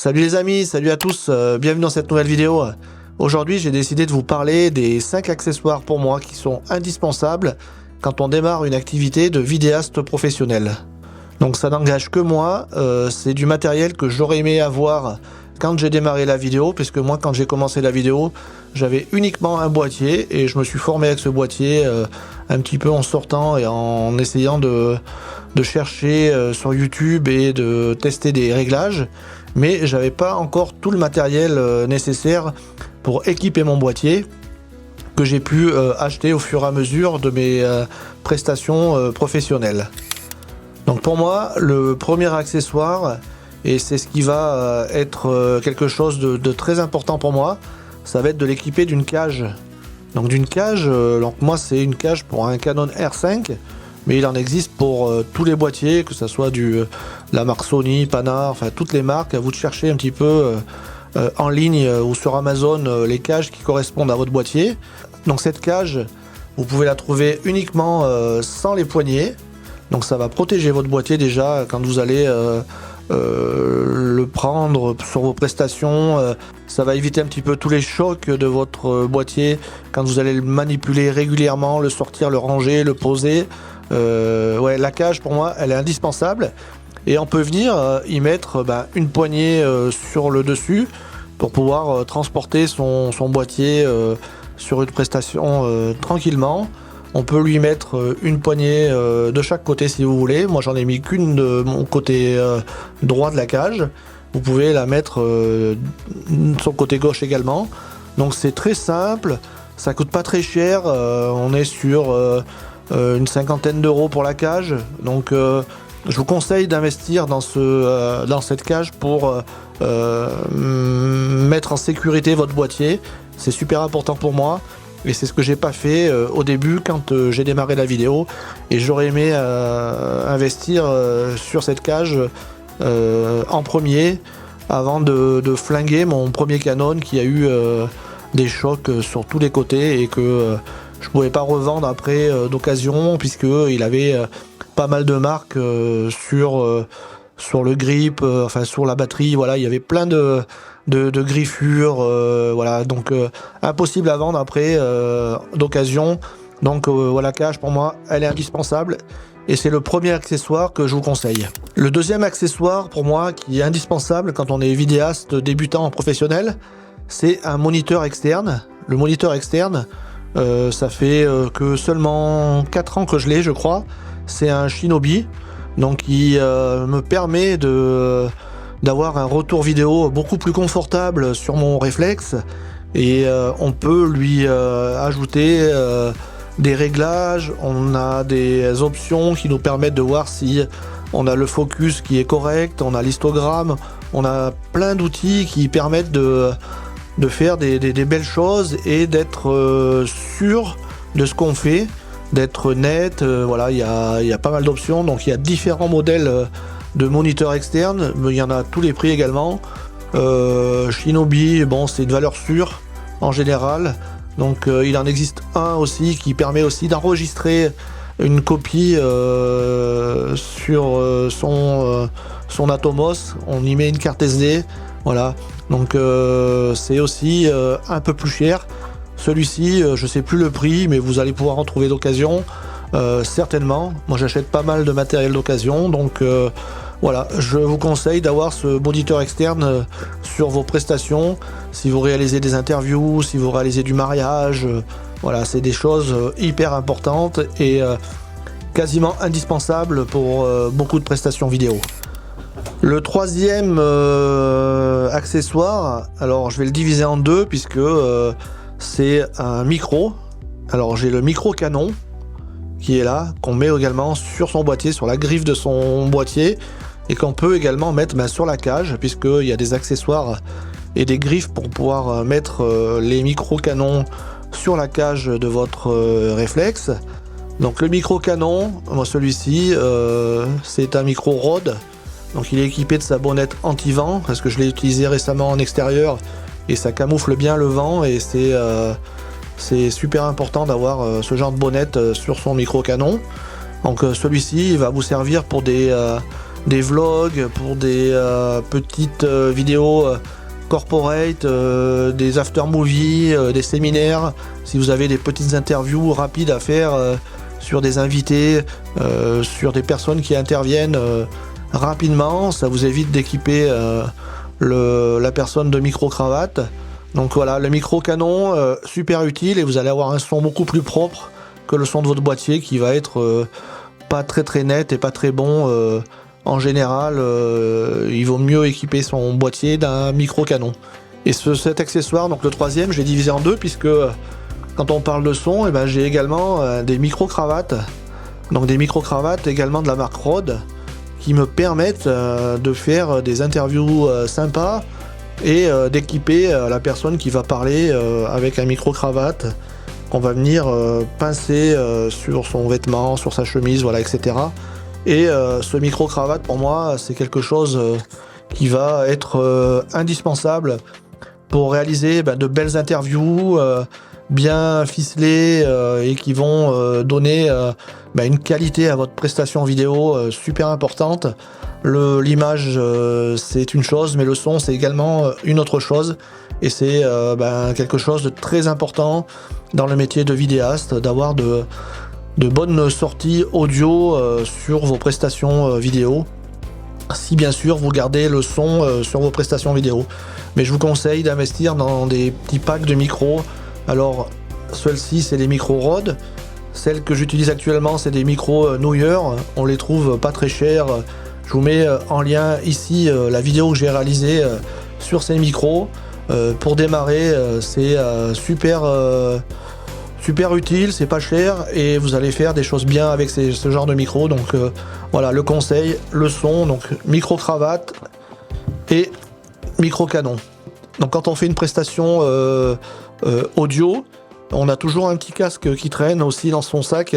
Salut les amis, salut à tous, bienvenue dans cette nouvelle vidéo. Aujourd'hui j'ai décidé de vous parler des 5 accessoires pour moi qui sont indispensables quand on démarre une activité de vidéaste professionnel. Donc ça n'engage que moi, c'est du matériel que j'aurais aimé avoir quand j'ai démarré la vidéo, puisque moi quand j'ai commencé la vidéo, j'avais uniquement un boîtier et je me suis formé avec ce boîtier un petit peu en sortant et en essayant de chercher sur YouTube et de tester des réglages, mais j'avais pas encore tout le matériel nécessaire pour équiper mon boîtier que j'ai pu acheter au fur et à mesure de mes prestations professionnelles. Donc pour moi, le premier accessoire, et c'est ce qui va être quelque chose de très important pour moi, ça va être de l'équiper d'une cage. Donc d'une cage, donc moi c'est une cage pour un Canon R5, mais il en existe pour tous les boîtiers, que ce soit la marque Sony, Panasonic, enfin toutes les marques. À vous de chercher un petit peu en ligne ou sur Amazon les cages qui correspondent à votre boîtier. Donc cette cage, vous pouvez la trouver uniquement sans les poignées. Donc ça va protéger votre boîtier déjà quand vous allez le prendre sur vos prestations. Ça va éviter un petit peu tous les chocs de votre boîtier quand vous allez le manipuler régulièrement, le sortir, le ranger, le poser. Ouais, la cage pour moi elle est indispensable, et on peut venir y mettre une poignée sur le dessus pour pouvoir transporter son boîtier sur une prestation tranquillement. On peut lui mettre une poignée de chaque côté si vous voulez. Moi j'en ai mis qu'une de mon côté droit de la cage. Vous pouvez la mettre sur le côté gauche également. Donc c'est très simple, ça coûte pas très cher. On est sur une cinquantaine d'euros pour la cage. Donc je vous conseille d'investir dans cette cage pour mettre en sécurité votre boîtier. C'est super important pour moi. Et c'est ce que j'ai pas fait au début quand j'ai démarré la vidéo, et j'aurais aimé investir sur cette cage en premier avant de flinguer mon premier Canon qui a eu des chocs sur tous les côtés et que je pouvais pas revendre après d'occasion, puisque il avait pas mal de marques sur le grip, enfin sur la batterie. Voilà, il y avait plein de griffures, voilà, donc impossible à vendre après d'occasion. Donc voilà, la cage pour moi elle est indispensable, et c'est le premier accessoire que je vous conseille. Le deuxième accessoire pour moi qui est indispensable quand on est vidéaste débutant en professionnel, c'est un moniteur externe. Le moniteur externe, ça fait que seulement 4 ans que je l'ai, je crois. C'est un Shinobi, donc il me permet d'avoir un retour vidéo beaucoup plus confortable sur mon réflexe, et on peut lui ajouter des réglages. On a des options qui nous permettent de voir si on a le focus qui est correct, on a l'histogramme, on a plein d'outils qui permettent de faire des belles choses et d'être sûr de ce qu'on fait, d'être net. Voilà, il y a pas mal d'options, donc il y a différents modèles de moniteurs externes, mais il y en a à tous les prix également. Shinobi, bon, c'est une valeur sûre en général, donc il en existe un aussi qui permet aussi d'enregistrer une copie sur son Atomos. On y met une carte SD, voilà, donc c'est aussi un peu plus cher. Celui-ci, je sais plus le prix, mais vous allez pouvoir en trouver d'occasion, certainement. Moi j'achète pas mal de matériel d'occasion, donc voilà, je vous conseille d'avoir ce moniteur externe sur vos prestations. Si vous réalisez des interviews, si vous réalisez du mariage, voilà, c'est des choses hyper importantes et quasiment indispensables pour beaucoup de prestations vidéo. Le troisième accessoire, alors je vais le diviser en deux, puisque c'est un micro. Alors j'ai le micro Canon qui est là, qu'on met également sur son boîtier, sur la griffe de son boîtier, et qu'on peut également mettre sur la cage, puisqu'il y a des accessoires et des griffes pour pouvoir mettre les micros Canon sur la cage de votre réflexe. Donc le micro Canon, moi celui-ci, c'est un micro Rode, donc il est équipé de sa bonnette anti-vent, parce que je l'ai utilisé récemment en extérieur et ça camoufle bien le vent, et c'est super important d'avoir ce genre de bonnette sur son micro Canon. Donc celui-ci il va vous servir pour des des vlogs, pour des petites vidéos corporate, des after movies, des séminaires, si vous avez des petites interviews rapides à faire sur des invités, sur des personnes qui interviennent rapidement, ça vous évite d'équiper la personne de micro-cravate. Donc voilà, le micro-canon, super utile, et vous allez avoir un son beaucoup plus propre que le son de votre boîtier qui va être pas très net et pas très bon. En général, il vaut mieux équiper son boîtier d'un micro-canon. Et cet accessoire, donc le troisième, je l'ai divisé en deux, puisque quand on parle de son, j'ai également des micro-cravates. Donc des micro-cravates également de la marque Rode, qui me permettent de faire des interviews sympas et d'équiper la personne qui va parler avec un micro-cravate qu'on va venir pincer sur son vêtement, sur sa chemise, voilà, etc. Et ce micro-cravate, pour moi, c'est quelque chose qui va être indispensable pour réaliser de belles interviews bien ficelées et qui vont donner une qualité à votre prestation vidéo super importante. L'image, c'est une chose, mais le son, c'est également une autre chose. Et c'est quelque chose de très important dans le métier de vidéaste, d'avoir de bonnes sorties audio sur vos prestations vidéo, si bien sûr vous gardez le son sur vos prestations vidéo. Mais je vous conseille d'investir dans des petits packs de micros. Alors celles-ci, c'est des micros Rode. Celles que j'utilise actuellement, c'est des micros Neuer. On les trouve pas très chers. Je vous mets en lien ici la vidéo que j'ai réalisée sur ces micros. Pour démarrer, c'est super utile, c'est pas cher, et vous allez faire des choses bien avec ce genre de micro. Donc voilà, le conseil, le son, donc micro-cravate et micro-canon. Donc quand on fait une prestation audio, on a toujours un petit casque qui traîne aussi dans son sac.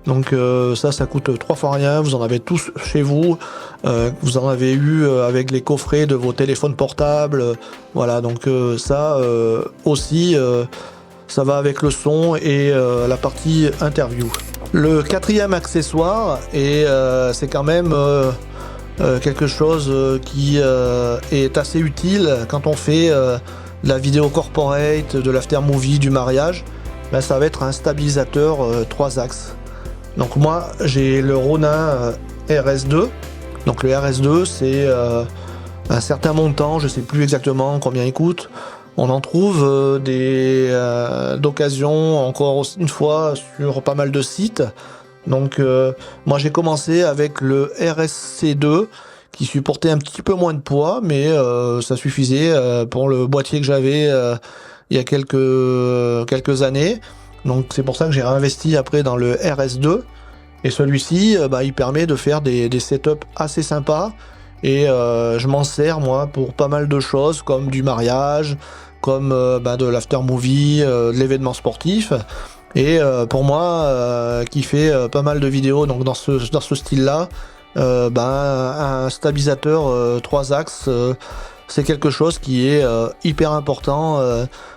Donc ça coûte 3 fois rien, vous en avez tous chez vous, vous en avez eu avec les coffrets de vos téléphones portables, voilà, donc ça aussi, ça va avec le son et la partie interview. Le quatrième accessoire, et c'est quand même quelque chose qui est assez utile quand on fait de la vidéo corporate, de l'after movie, du mariage, ça va être un stabilisateur 3 axes. Donc moi j'ai le Ronin RS2. Donc le RS2, c'est un certain montant, je sais plus exactement combien il coûte. On en trouve d'occasion encore une fois sur pas mal de sites. Donc moi j'ai commencé avec le RSC2 qui supportait un petit peu moins de poids, mais ça suffisait pour le boîtier que j'avais il y a quelques années. Donc c'est pour ça que j'ai réinvesti après dans le RS2. Et celui-ci, il permet de faire des setups assez sympas. Et je m'en sers moi pour pas mal de choses, comme du mariage, comme de l'after movie, de l'événement sportif. Et pour moi, qui fait pas mal de vidéos donc dans ce style-là, un stabilisateur 3 axes, c'est quelque chose qui est hyper important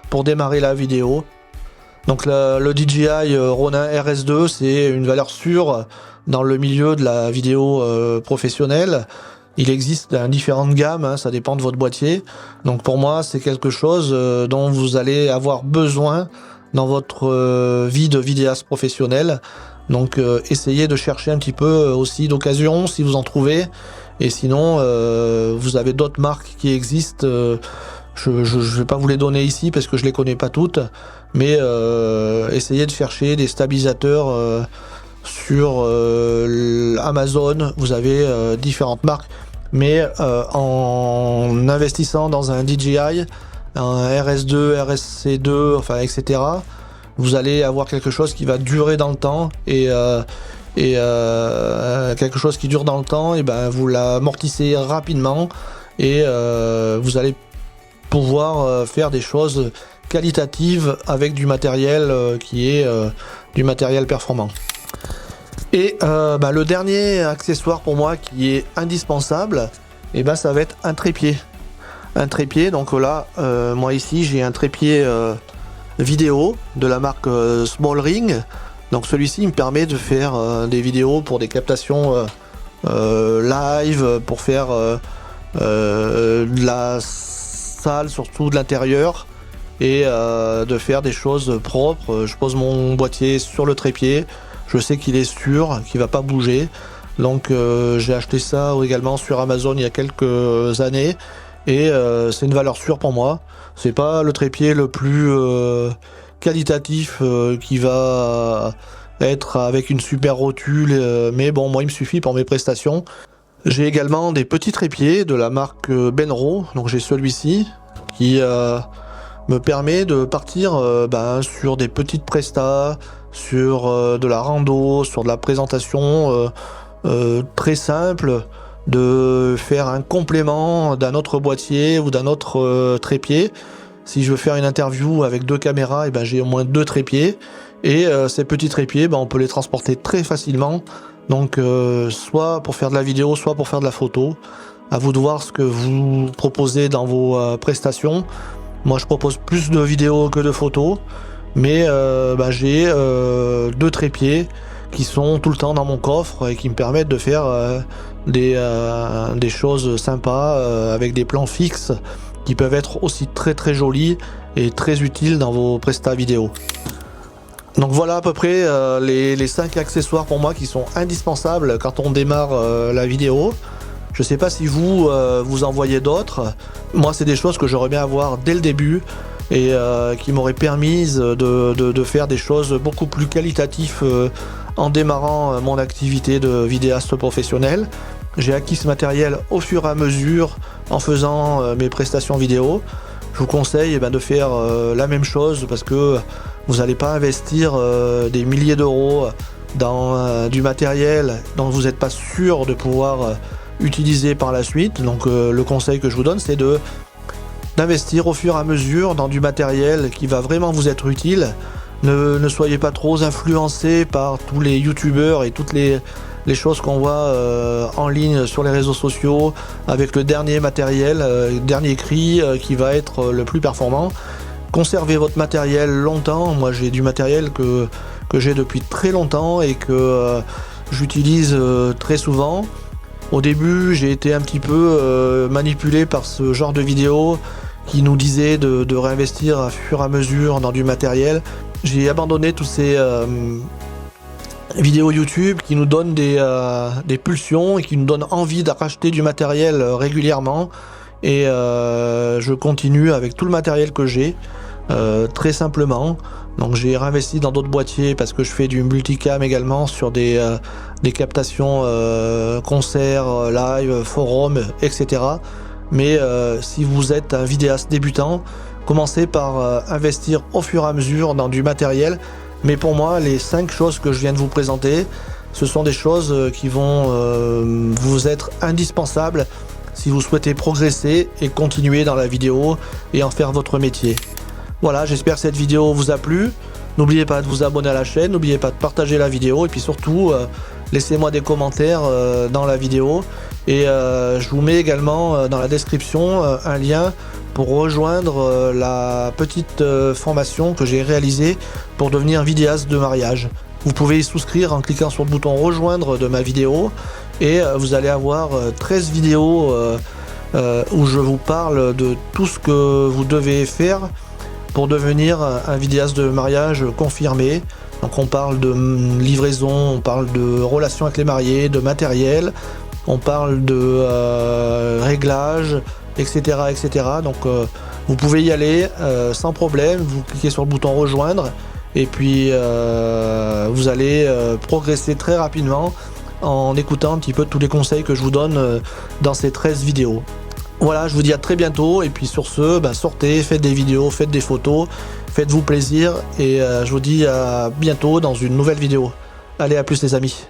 pour démarrer la vidéo. Donc le DJI Ronin RS2, c'est une valeur sûre dans le milieu de la vidéo professionnelle. Il existe différentes gammes, ça dépend de votre boîtier. Donc pour moi, c'est quelque chose dont vous allez avoir besoin dans votre vie de vidéaste professionnel. Donc essayez de chercher un petit peu aussi d'occasion si vous en trouvez. Et sinon, vous avez d'autres marques qui existent. Je vais pas vous les donner ici parce que je les connais pas toutes. Mais essayez de chercher des stabilisateurs sur Amazon. Vous avez différentes marques. Mais en investissant dans un DJI, un RS2, RSC2, enfin etc., vous allez avoir quelque chose qui va durer dans le temps et quelque chose qui dure dans le temps, et vous l'amortissez rapidement et vous allez pouvoir faire des choses qualitatives avec du matériel qui est du matériel performant. Et le dernier accessoire pour moi qui est indispensable, ça va être un trépied. Un trépied, donc là, moi ici j'ai un trépied vidéo de la marque SmallRing. Donc celui-ci me permet de faire des vidéos pour des captations live, pour faire de la salle, surtout de l'intérieur, et de faire des choses propres. Je pose mon boîtier sur le trépied, je sais qu'il est sûr, qu'il va pas bouger. Donc j'ai acheté ça également sur Amazon il y a quelques années, et c'est une valeur sûre pour moi. C'est pas le trépied le plus qualitatif qui va être avec une super rotule, mais bon, moi il me suffit pour mes prestations. J'ai également des petits trépieds de la marque Benro, donc j'ai celui-ci qui me permet de partir sur des petites prestas, sur de la rando, sur de la présentation très simple, de faire un complément d'un autre boîtier ou d'un autre trépied. Si je veux faire une interview avec 2 caméras, j'ai au moins 2 trépieds, et ces petits trépieds, on peut les transporter très facilement, donc soit pour faire de la vidéo, soit pour faire de la photo. À vous de voir ce que vous proposez dans vos prestations. Moi je propose plus de vidéos que de photos, mais j'ai 2 trépieds qui sont tout le temps dans mon coffre et qui me permettent de faire des choses sympas avec des plans fixes qui peuvent être aussi très très jolis et très utiles dans vos prestats vidéo. Donc voilà à peu près les 5 accessoires pour moi qui sont indispensables quand on démarre la vidéo. Je sais pas si vous en voyez d'autres. Moi c'est des choses que j'aurais bien avoir dès le début, et qui m'auraient permis de faire des choses beaucoup plus qualitatives en démarrant mon activité de vidéaste professionnel. J'ai acquis ce matériel au fur et à mesure en faisant mes prestations vidéo. Je vous conseille de faire la même chose, parce que vous n'allez pas investir des milliers d'euros dans du matériel dont vous n'êtes pas sûr de pouvoir utiliser par la suite. Donc le conseil que je vous donne, c'est d'investir au fur et à mesure dans du matériel qui va vraiment vous être utile. Ne soyez pas trop influencés par tous les youtubeurs et toutes les choses qu'on voit en ligne sur les réseaux sociaux avec le dernier matériel, dernier cri qui va être le plus performant. Conservez votre matériel longtemps. Moi j'ai du matériel que j'ai depuis très longtemps et que j'utilise très souvent. Au début j'ai été un petit peu manipulé par ce genre de vidéos qui nous disait de réinvestir à fur et à mesure dans du matériel. J'ai abandonné tous ces vidéos YouTube qui nous donnent des pulsions et qui nous donnent envie de racheter du matériel régulièrement, et je continue avec tout le matériel que j'ai très simplement. Donc j'ai réinvesti dans d'autres boîtiers parce que je fais du multicam également sur des captations concerts, live, forum, etc. Mais si vous êtes un vidéaste débutant, commencez par investir au fur et à mesure dans du matériel. Mais pour moi, les 5 choses que je viens de vous présenter, ce sont des choses qui vont vous être indispensables si vous souhaitez progresser et continuer dans la vidéo et en faire votre métier. Voilà, j'espère que cette vidéo vous a plu. N'oubliez pas de vous abonner à la chaîne, n'oubliez pas de partager la vidéo, et puis surtout, laissez-moi des commentaires dans la vidéo. Et je vous mets également dans la description un lien pour rejoindre la petite formation que j'ai réalisée pour devenir vidéaste de mariage. Vous pouvez y souscrire en cliquant sur le bouton rejoindre de ma vidéo, et vous allez avoir 13 vidéos où je vous parle de tout ce que vous devez faire pour devenir un vidéaste de mariage confirmé. Donc on parle de livraison, on parle de relations avec les mariés, de matériel, on parle de réglages, etc. etc. Donc vous pouvez y aller sans problème, vous cliquez sur le bouton rejoindre, et puis vous allez progresser très rapidement en écoutant un petit peu tous les conseils que je vous donne dans ces 13 vidéos. Voilà, je vous dis à très bientôt, et puis sur ce, sortez, faites des vidéos, faites des photos, faites-vous plaisir, et je vous dis à bientôt dans une nouvelle vidéo. Allez, à plus les amis.